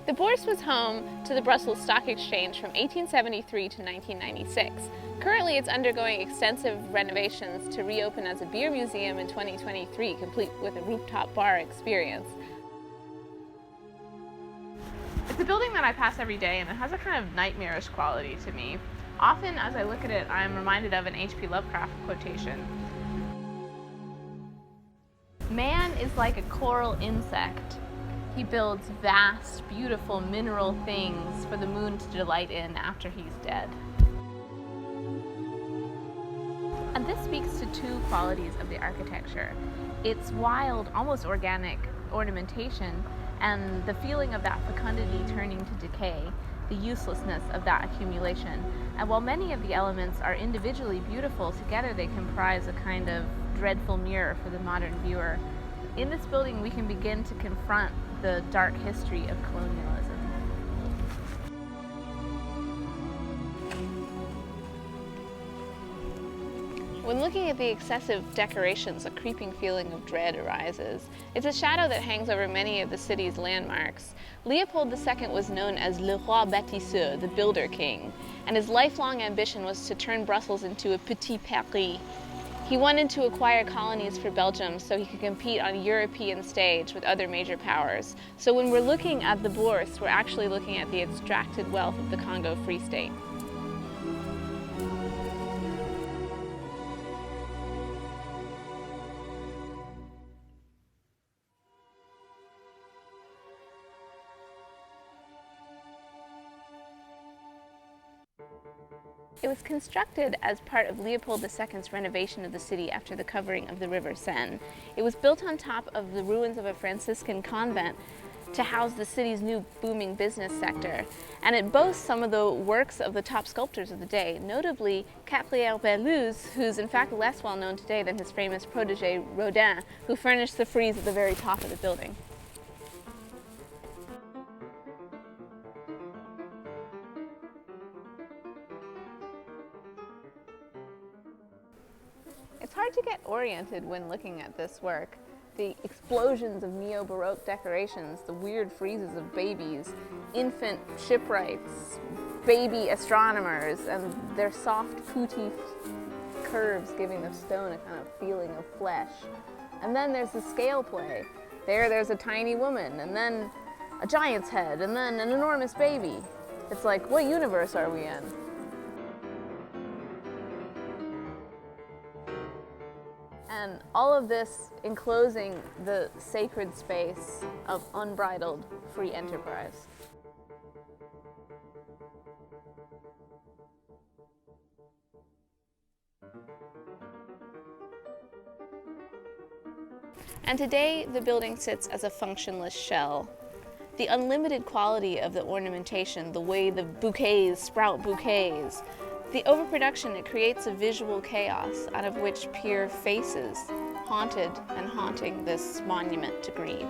The Bourse was home to the Brussels Stock Exchange from 1873 to 1996. Currently, it's undergoing extensive renovations to reopen as a beer museum in 2023, complete with a rooftop bar experience. It's a building that I pass every day, and it has a kind of nightmarish quality to me. Often, as I look at it, I'm reminded of an H.P. Lovecraft quotation. Man is like a coral insect. He builds vast, beautiful mineral things for the moon to delight in after he's dead. And this speaks to two qualities of the architecture. Its wild, almost organic ornamentation and the feeling of that fecundity turning to decay, the uselessness of that accumulation. And while many of the elements are individually beautiful, together they comprise a kind of dreadful mirror for the modern viewer. In this building, we can begin to confront the dark history of colonialism. When looking at the excessive decorations, a creeping feeling of dread arises. It's a shadow that hangs over many of the city's landmarks. Leopold II was known as Le Roi Bâtisseur, the Builder King, and his lifelong ambition was to turn Brussels into a petit Paris. He wanted to acquire colonies for Belgium so he could compete on a European stage with other major powers. So when we're looking at the Bourse, we're actually looking at the extracted wealth of the Congo Free State. It was constructed as part of Leopold II's renovation of the city after the covering of the River Seine. It was built on top of the ruins of a Franciscan convent to house the city's new booming business sector. And it boasts some of the works of the top sculptors of the day, notably Cabrières-Belleuse, who's in fact less well known today than his famous protege Rodin, who furnished the frieze at the very top of the building. It's hard to get oriented when looking at this work. The explosions of neo-Baroque decorations, the weird friezes of babies, infant shipwrights, baby astronomers, and their soft, pooty curves giving the stone a kind of feeling of flesh. And then there's the scale play. There's a tiny woman, and then a giant's head, and then an enormous baby. It's like, what universe are we in? And all of this enclosing the sacred space of unbridled free enterprise. And today, the building sits as a functionless shell. The unlimited quality of the ornamentation, the way the bouquets sprout bouquets, the overproduction, it creates a visual chaos out of which peer faces, haunted and haunting this monument to greed.